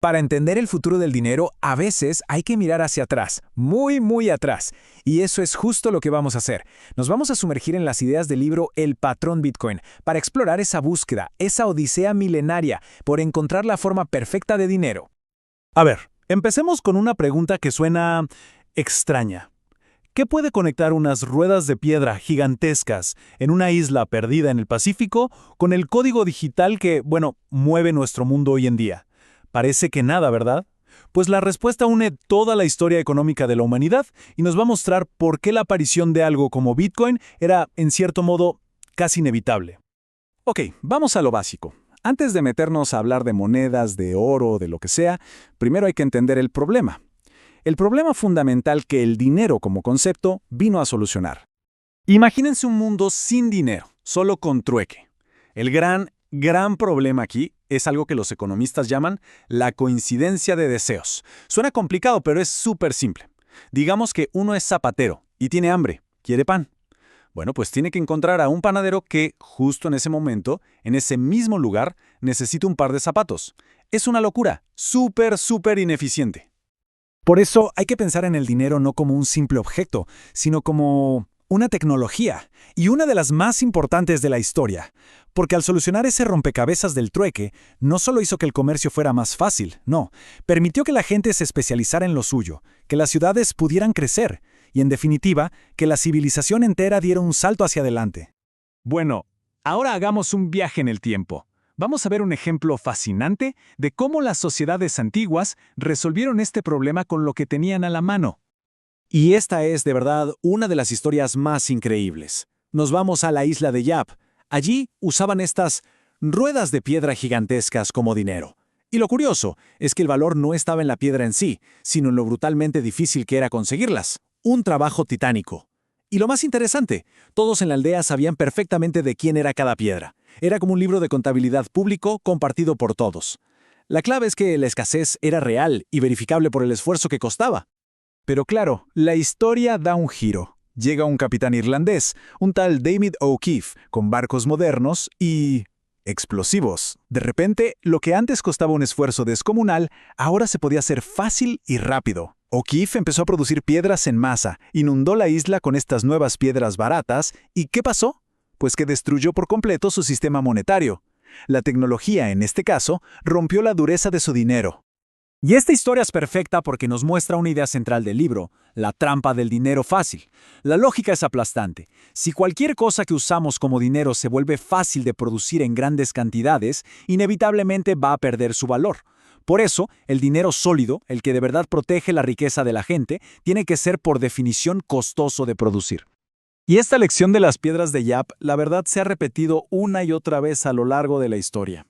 Para entender el futuro del dinero, a veces hay que mirar hacia atrás, muy, muy atrás. Y eso es justo lo que vamos a hacer. Nos vamos a sumergir en las ideas del libro El patrón Bitcoin para explorar esa búsqueda, esa odisea milenaria por encontrar la forma perfecta de dinero. A ver, empecemos con una pregunta que suena extraña. ¿Qué puede conectar unas ruedas de piedra gigantescas en una isla perdida en el Pacífico con el código digital que, mueve nuestro mundo hoy en día? Parece que nada, ¿verdad? Pues la respuesta une toda la historia económica de la humanidad y nos va a mostrar por qué la aparición de algo como Bitcoin era, en cierto modo, casi inevitable. Ok, vamos a lo básico. Antes de meternos a hablar de monedas, de oro, de lo que sea, primero hay que entender el problema. El problema fundamental que el dinero como concepto vino a solucionar. Imagínense un mundo sin dinero, solo con trueque. El gran problema aquí es algo que los economistas llaman la coincidencia de deseos. Suena complicado, pero es súper simple. Digamos que uno es zapatero y tiene hambre, quiere pan. Bueno, pues tiene que encontrar a un panadero que, justo en ese momento, en ese mismo lugar, necesita un par de zapatos. Es una locura, súper ineficiente. Por eso hay que pensar en el dinero no como un simple objeto, sino como una tecnología, y una de las más importantes de la historia. Porque al solucionar ese rompecabezas del trueque, no solo hizo que el comercio fuera más fácil, no, permitió que la gente se especializara en lo suyo, que las ciudades pudieran crecer, y en definitiva, que la civilización entera diera un salto hacia adelante. Bueno, ahora hagamos un viaje en el tiempo. Vamos a ver un ejemplo fascinante de cómo las sociedades antiguas resolvieron este problema con lo que tenían a la mano. Y esta es, de verdad, una de las historias más increíbles. Nos vamos a la isla de Yap. Allí usaban estas ruedas de piedra gigantescas como dinero. Y lo curioso es que el valor no estaba en la piedra en sí, sino en lo brutalmente difícil que era conseguirlas. Un trabajo titánico. Y lo más interesante, todos en la aldea sabían perfectamente de quién era cada piedra. Era como un libro de contabilidad público compartido por todos. La clave es que la escasez era real y verificable por el esfuerzo que costaba. Pero claro, la historia da un giro. Llega un capitán irlandés, un tal David O'Keefe, con barcos modernos y explosivos. De repente, lo que antes costaba un esfuerzo descomunal, ahora se podía hacer fácil y rápido. O'Keefe empezó a producir piedras en masa, inundó la isla con estas nuevas piedras baratas, ¿y qué pasó? Pues que destruyó por completo su sistema monetario. La tecnología, en este caso, rompió la dureza de su dinero. Y esta historia es perfecta porque nos muestra una idea central del libro, la trampa del dinero fácil. La lógica es aplastante. Si cualquier cosa que usamos como dinero se vuelve fácil de producir en grandes cantidades, inevitablemente va a perder su valor. Por eso, el dinero sólido, el que de verdad protege la riqueza de la gente, tiene que ser por definición costoso de producir. Y esta lección de las piedras de Yap, la verdad se ha repetido una y otra vez a lo largo de la historia.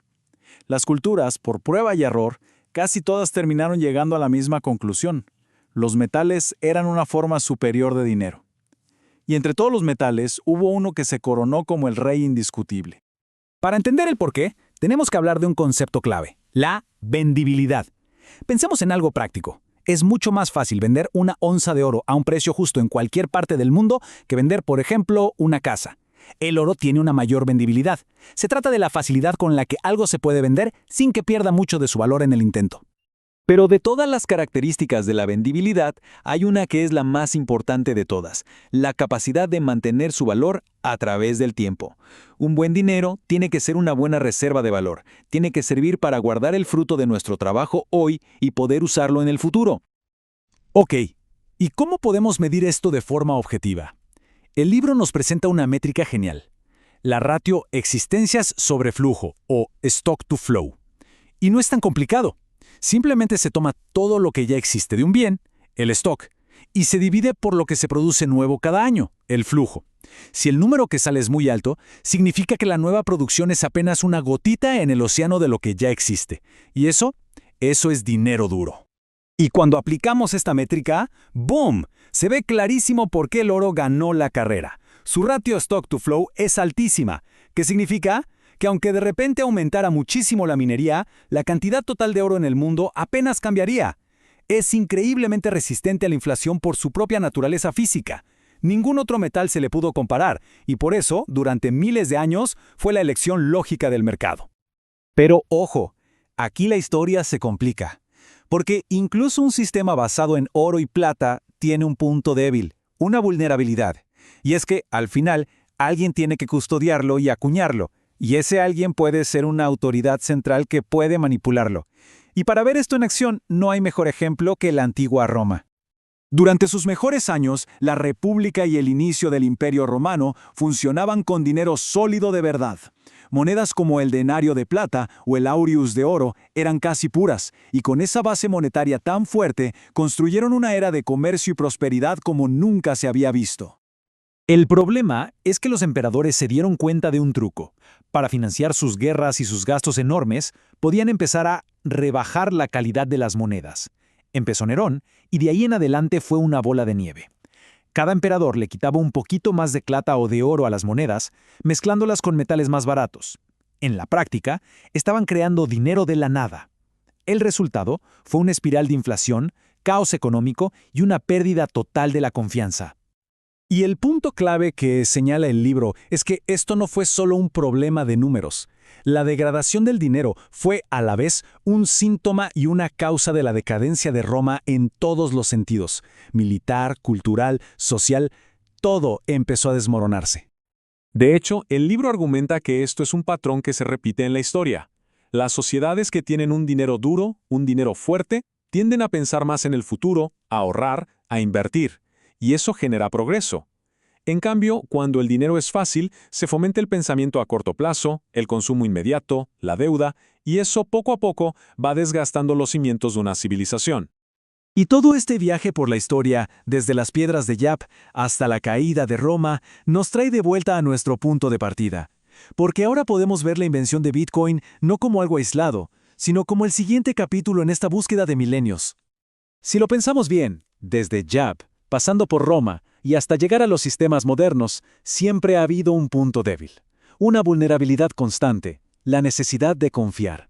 Las culturas, por prueba y error, casi todas terminaron llegando a la misma conclusión. Los metales eran una forma superior de dinero. Y entre todos los metales hubo uno que se coronó como el rey indiscutible. Para entender el porqué, tenemos que hablar de un concepto clave, la vendibilidad. Pensemos en algo práctico. Es mucho más fácil vender una onza de oro a un precio justo en cualquier parte del mundo que vender, por ejemplo, una casa. El oro tiene una mayor vendibilidad. Se trata de la facilidad con la que algo se puede vender sin que pierda mucho de su valor en el intento. Pero de todas las características de la vendibilidad, hay una que es la más importante de todas, la capacidad de mantener su valor a través del tiempo. Un buen dinero tiene que ser una buena reserva de valor, tiene que servir para guardar el fruto de nuestro trabajo hoy y poder usarlo en el futuro. Ok, ¿y cómo podemos medir esto de forma objetiva? El libro nos presenta una métrica genial, la ratio existencias sobre flujo, o stock to flow. Y no es tan complicado. Simplemente se toma todo lo que ya existe de un bien, el stock, y se divide por lo que se produce nuevo cada año, el flujo. Si el número que sale es muy alto, significa que la nueva producción es apenas una gotita en el océano de lo que ya existe. Y eso es dinero duro. Y cuando aplicamos esta métrica, ¡boom!, se ve clarísimo por qué el oro ganó la carrera. Su ratio stock to flow es altísima, que significa que aunque de repente aumentara muchísimo la minería, la cantidad total de oro en el mundo apenas cambiaría. Es increíblemente resistente a la inflación por su propia naturaleza física. Ningún otro metal se le pudo comparar, y por eso, durante miles de años, fue la elección lógica del mercado. Pero ojo, Aquí la historia se complica, porque incluso un sistema basado en oro y plata tiene un punto débil, una vulnerabilidad, y es que, al final, alguien tiene que custodiarlo y acuñarlo, y ese alguien puede ser una autoridad central que puede manipularlo. Y para ver esto en acción, no hay mejor ejemplo que la antigua Roma. Durante sus mejores años, la República y el inicio del Imperio Romano funcionaban con dinero sólido de verdad. Monedas como el denario de plata o el aureus de oro eran casi puras, y con esa base monetaria tan fuerte, construyeron una era de comercio y prosperidad como nunca se había visto. El problema es que los emperadores se dieron cuenta de un truco. Para financiar sus guerras y sus gastos enormes, podían empezar a rebajar la calidad de las monedas. Empezó Nerón, y de ahí en adelante fue una bola de nieve. Cada emperador le quitaba un poquito más de plata o de oro a las monedas, mezclándolas con metales más baratos. En la práctica, estaban creando dinero de la nada. El resultado fue una espiral de inflación, caos económico y una pérdida total de la confianza. Y el punto clave que señala el libro es que esto no fue solo un problema de números. La degradación del dinero fue a la vez un síntoma y una causa de la decadencia de Roma en todos los sentidos: militar, cultural, social, todo empezó a desmoronarse. De hecho, el libro argumenta que esto es un patrón que se repite en la historia. Las sociedades que tienen un dinero duro, un dinero fuerte, tienden a pensar más en el futuro, a ahorrar, a invertir, y eso genera progreso. En cambio, cuando el dinero es fácil, se fomenta el pensamiento a corto plazo, el consumo inmediato, la deuda, y eso poco a poco va desgastando los cimientos de una civilización. Y todo este viaje por la historia, desde las piedras de Yap hasta la caída de Roma, nos trae de vuelta a nuestro punto de partida. Porque ahora podemos ver la invención de Bitcoin no como algo aislado, sino como el siguiente capítulo en esta búsqueda de milenios. Si lo pensamos bien, desde Yap, pasando por Roma y hasta llegar a los sistemas modernos, siempre ha habido un punto débil. Una vulnerabilidad constante, la necesidad de confiar.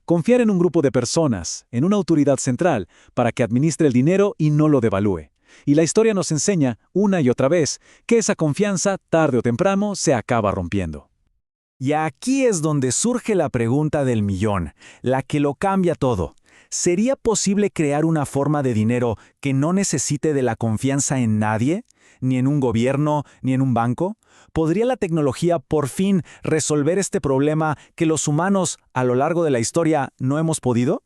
Confiar en un grupo de personas, en una autoridad central, para que administre el dinero y no lo devalúe. Y la historia nos enseña, una y otra vez, que esa confianza, tarde o temprano, se acaba rompiendo. Y aquí es donde surge la pregunta del millón, la que lo cambia todo. ¿Sería posible crear una forma de dinero que no necesite de la confianza en nadie? ¿Ni en un gobierno, ni en un banco? ¿Podría la tecnología por fin resolver este problema que los humanos, a lo largo de la historia, no hemos podido?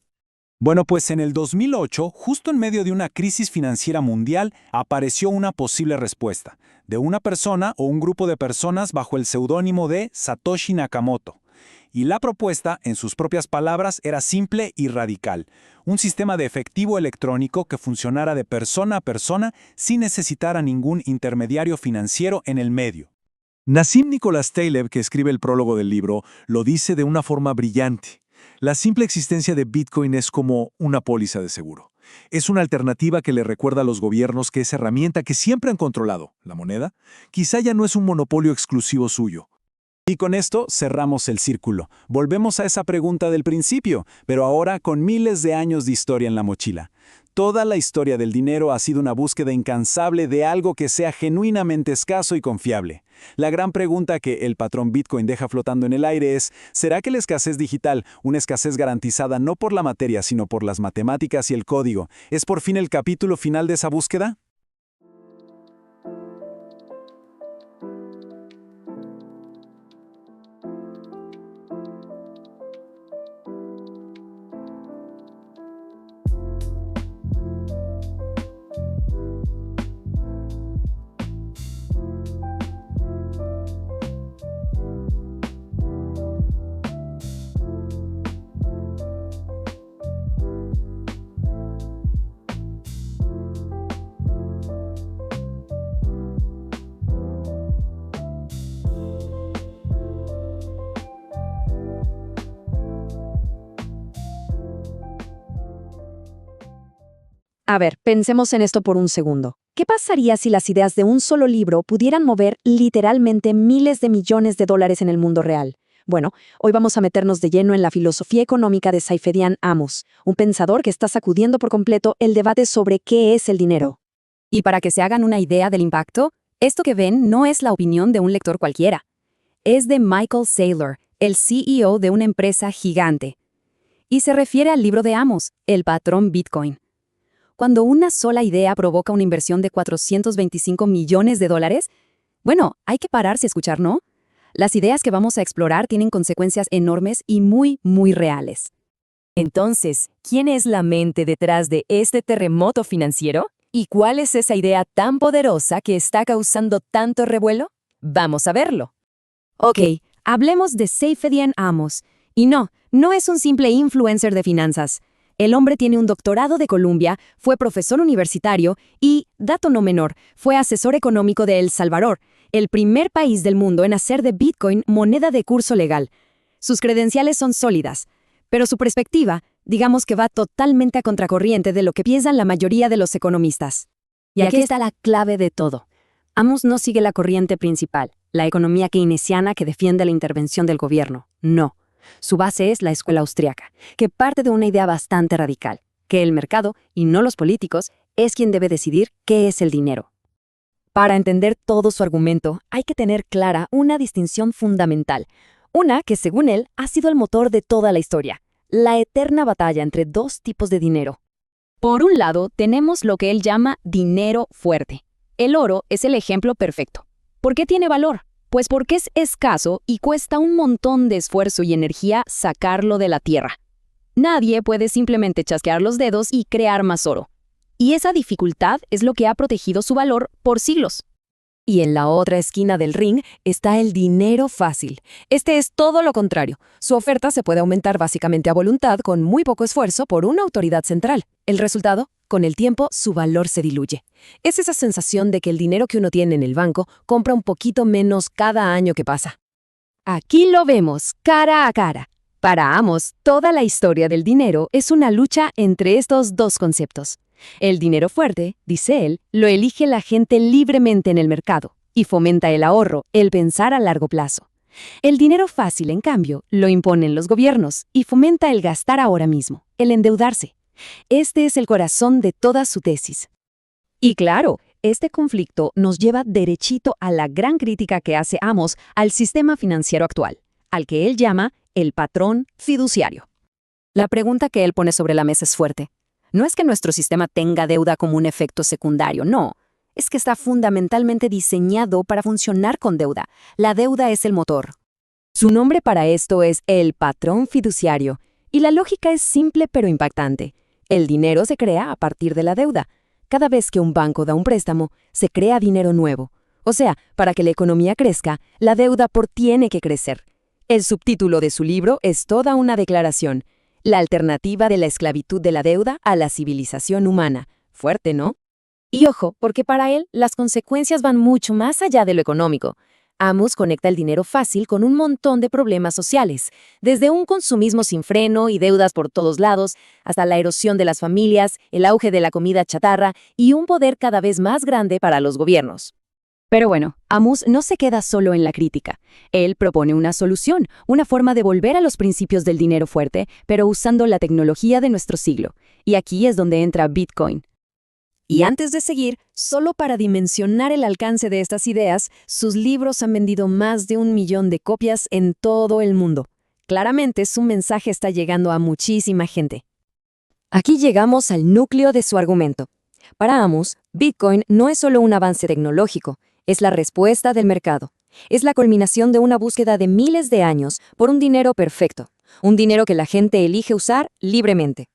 Bueno, pues en el 2008, justo en medio de una crisis financiera mundial, apareció una posible respuesta, de una persona o un grupo de personas bajo el seudónimo de Satoshi Nakamoto. Y la propuesta, en sus propias palabras, era simple y radical: un sistema de efectivo electrónico que funcionara de persona a persona sin necesitar a ningún intermediario financiero en el medio. Nassim Nicholas Taleb, que escribe el prólogo del libro, lo dice de una forma brillante. La simple existencia de Bitcoin es como una póliza de seguro. Es una alternativa que le recuerda a los gobiernos que esa herramienta que siempre han controlado, la moneda, quizá ya no es un monopolio exclusivo suyo. Y con esto cerramos el círculo. Volvemos a esa pregunta del principio, pero ahora con miles de años de historia en la mochila. Toda la historia del dinero ha sido una búsqueda incansable de algo que sea genuinamente escaso y confiable. La gran pregunta que el patrón Bitcoin deja flotando en el aire es: ¿será que la escasez digital, una escasez garantizada no por la materia sino por las matemáticas y el código, es por fin el capítulo final de esa búsqueda? A ver, pensemos en esto por un segundo. ¿Qué pasaría si las ideas de un solo libro pudieran mover literalmente miles de millones de dólares en el mundo real? Bueno, hoy vamos a meternos de lleno en la filosofía económica de Saifedean Ammous, un pensador que está sacudiendo por completo el debate sobre qué es el dinero. Y para que se hagan una idea del impacto, esto que ven no es la opinión de un lector cualquiera. Es de Michael Saylor, el CEO de una empresa gigante. y se refiere al libro de Amos, El patrón Bitcoin. Cuando una sola idea provoca una inversión de 425 millones de dólares, bueno, hay que pararse a escuchar, ¿no? Las ideas que vamos a explorar tienen consecuencias enormes y muy, muy reales. Entonces, ¿quién es la mente detrás de este terremoto financiero? ¿Y cuál es esa idea tan poderosa que está causando tanto revuelo? Vamos a verlo. Ok, hablemos de Saifedean Amos. Y no es un simple influencer de finanzas. El hombre tiene un doctorado de Columbia, fue profesor universitario y, dato no menor, fue asesor económico de El Salvador, el primer país del mundo en hacer de Bitcoin moneda de curso legal. Sus credenciales son sólidas, pero su perspectiva, digamos que va totalmente a contracorriente de lo que piensan la mayoría de los economistas. Y aquí está la clave de todo. Amos no sigue la corriente principal, la economía keynesiana que defiende la intervención del gobierno. No. Su base es la escuela austriaca, que parte de una idea bastante radical, que el mercado, y no los políticos, es quien debe decidir qué es el dinero. Para entender todo su argumento, hay que tener clara una distinción fundamental, una que, según él, ha sido el motor de toda la historia, la eterna batalla entre dos tipos de dinero. Por un lado, tenemos lo que él llama dinero fuerte. El oro es el ejemplo perfecto. ¿Por qué tiene valor? Pues porque es escaso y cuesta un montón de esfuerzo y energía sacarlo de la tierra. Nadie puede simplemente chasquear los dedos y crear más oro. Y esa dificultad es lo que ha protegido su valor por siglos. Y en la otra esquina del ring está el dinero fácil. Este es todo lo contrario. Su oferta se puede aumentar básicamente a voluntad con muy poco esfuerzo por una autoridad central. El resultado, con el tiempo, su valor se diluye. Es esa sensación de que el dinero que uno tiene en el banco compra un poquito menos cada año que pasa. Aquí lo vemos, cara a cara. Para Amos, toda la historia del dinero es una lucha entre estos dos conceptos. El dinero fuerte, dice él, lo elige la gente libremente en el mercado y fomenta el ahorro, el pensar a largo plazo. El dinero fácil, en cambio, lo imponen los gobiernos y fomenta el gastar ahora mismo, el endeudarse. Este es el corazón de toda su tesis. Y claro, este conflicto nos lleva derechito a la gran crítica que hace Amos al sistema financiero actual, al que él llama el patrón fiduciario. La pregunta que él pone sobre la mesa es fuerte. No es que nuestro sistema tenga deuda como un efecto secundario, no. Es que está fundamentalmente diseñado para funcionar con deuda. La deuda es el motor. Su nombre para esto es el patrón fiduciario, y la lógica es simple pero impactante. El dinero se crea a partir de la deuda. Cada vez que un banco da un préstamo, se crea dinero nuevo. O sea, para que la economía crezca, la deuda tiene que crecer. El subtítulo de su libro es toda una declaración. La alternativa de la esclavitud de la deuda a la civilización humana. Fuerte, ¿no? Y ojo, porque para él las consecuencias van mucho más allá de lo económico. Amos conecta el dinero fácil con un montón de problemas sociales, desde un consumismo sin freno y deudas por todos lados, hasta la erosión de las familias, el auge de la comida chatarra y un poder cada vez más grande para los gobiernos. Pero bueno, Amos no se queda solo en la crítica. Él propone una solución, una forma de volver a los principios del dinero fuerte, pero usando la tecnología de nuestro siglo. Y aquí es donde entra Bitcoin. Y antes de seguir, solo para dimensionar el alcance de estas ideas, sus libros han vendido más de 1 millón de copias en todo el mundo. Claramente su mensaje está llegando a muchísima gente. Aquí llegamos al núcleo de su argumento. Para Amos, Bitcoin no es solo un avance tecnológico, es la respuesta del mercado. Es la culminación de una búsqueda de miles de años por un dinero perfecto, un dinero que la gente elige usar libremente.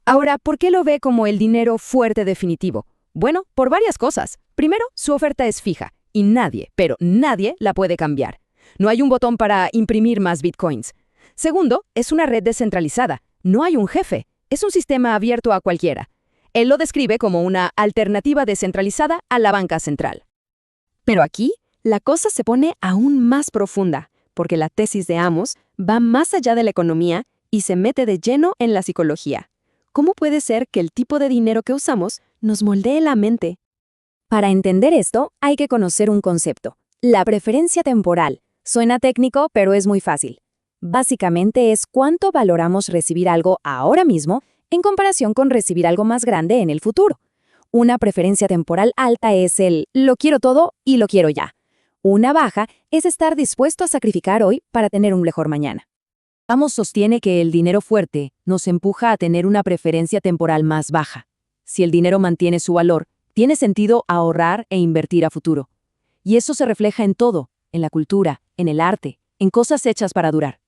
Ahora, ¿por qué lo ve como el dinero fuerte definitivo? Bueno, por varias cosas. Primero, su oferta es fija y nadie, pero nadie la puede cambiar. No hay un botón para imprimir más bitcoins. Segundo, es una red descentralizada. No hay un jefe. Es un sistema abierto a cualquiera. Él lo describe como una alternativa descentralizada a la banca central. Pero aquí, la cosa se pone aún más profunda, porque la tesis de Amos va más allá de la economía y se mete de lleno en la psicología. ¿Cómo puede ser que el tipo de dinero que usamos nos moldee la mente? Para entender esto, hay que conocer un concepto, la preferencia temporal. Suena técnico, pero es muy fácil. Básicamente es cuánto valoramos recibir algo ahora mismo en comparación con recibir algo más grande en el futuro. Una preferencia temporal alta es el lo quiero todo y lo quiero ya. Una baja es estar dispuesto a sacrificar hoy para tener un mejor mañana. Amos sostiene que el dinero fuerte nos empuja a tener una preferencia temporal más baja. Si el dinero mantiene su valor, tiene sentido ahorrar e invertir a futuro. Y eso se refleja en todo, en la cultura, en el arte, en cosas hechas para durar.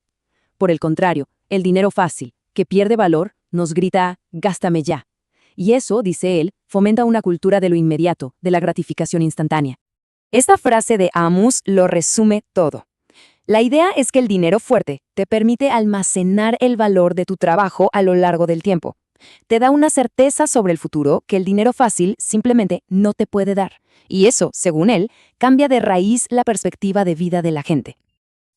Por el contrario, el dinero fácil, que pierde valor, nos grita, gástame ya. Y eso, dice él, fomenta una cultura de lo inmediato, de la gratificación instantánea. Esta frase de Amos lo resume todo. La idea es que el dinero fuerte te permite almacenar el valor de tu trabajo a lo largo del tiempo. Te da una certeza sobre el futuro que el dinero fácil simplemente no te puede dar. Y eso, según él, cambia de raíz la perspectiva de vida de la gente.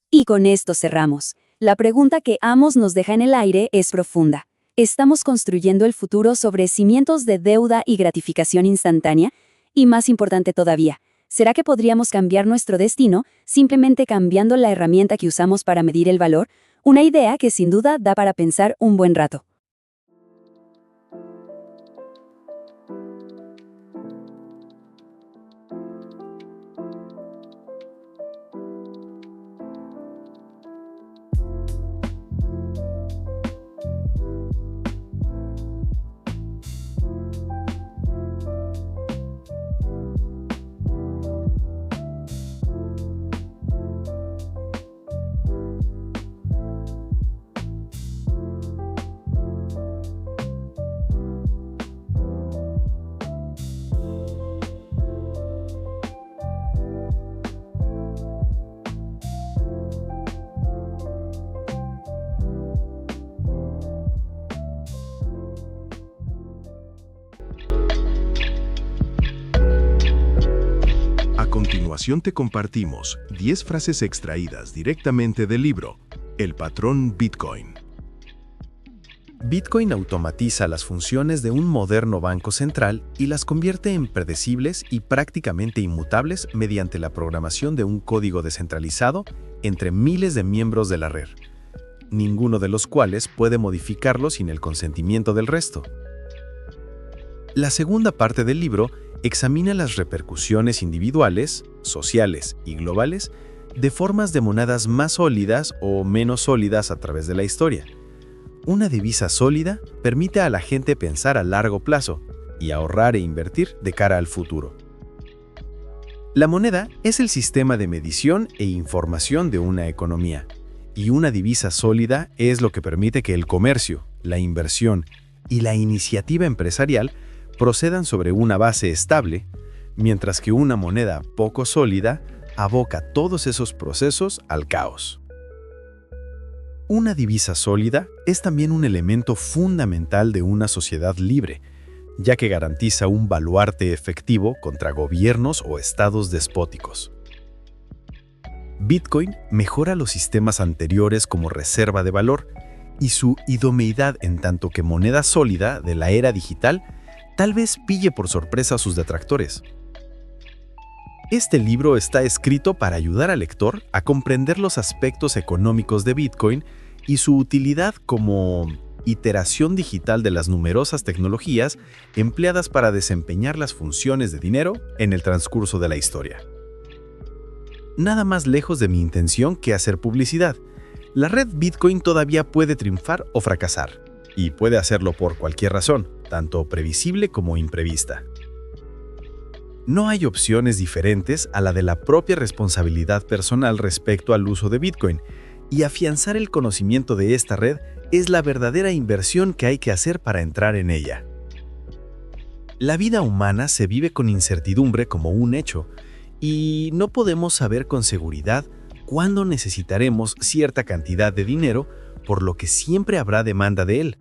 Y con esto cerramos. La pregunta que Amos nos deja en el aire es profunda. ¿Estamos construyendo el futuro sobre cimientos de deuda y gratificación instantánea? Y más importante todavía, ¿será que podríamos cambiar nuestro destino simplemente cambiando la herramienta que usamos para medir el valor? Una idea que sin duda da para pensar un buen rato. A continuación te compartimos 10 frases extraídas directamente del libro El patrón Bitcoin. Bitcoin automatiza las funciones de un moderno banco central y las convierte en predecibles y prácticamente inmutables mediante la programación de un código descentralizado entre miles de miembros de la red, ninguno de los cuales puede modificarlo sin el consentimiento del resto. La segunda parte del libro examina las repercusiones individuales, sociales y globales de formas de monedas más sólidas o menos sólidas a través de la historia. Una divisa sólida permite a la gente pensar a largo plazo y ahorrar e invertir de cara al futuro. La moneda es el sistema de medición e información de una economía, y una divisa sólida es lo que permite que el comercio, la inversión y la iniciativa empresarial procedan sobre una base estable, mientras que una moneda poco sólida aboca todos esos procesos al caos. Una divisa sólida es también un elemento fundamental de una sociedad libre, ya que garantiza un baluarte efectivo contra gobiernos o estados despóticos. Bitcoin mejora los sistemas anteriores como reserva de valor, y su idoneidad en tanto que moneda sólida de la era digital tal vez pille por sorpresa a sus detractores. Este libro está escrito para ayudar al lector a comprender los aspectos económicos de Bitcoin y su utilidad como iteración digital de las numerosas tecnologías empleadas para desempeñar las funciones de dinero en el transcurso de la historia. Nada más lejos de mi intención que hacer publicidad. La red Bitcoin todavía puede triunfar o fracasar, y puede hacerlo por cualquier razón, tanto previsible como imprevista. No hay opciones diferentes a la de la propia responsabilidad personal respecto al uso de Bitcoin, y afianzar el conocimiento de esta red es la verdadera inversión que hay que hacer para entrar en ella. La vida humana se vive con incertidumbre como un hecho, y no podemos saber con seguridad cuándo necesitaremos cierta cantidad de dinero, por lo que siempre habrá demanda de él.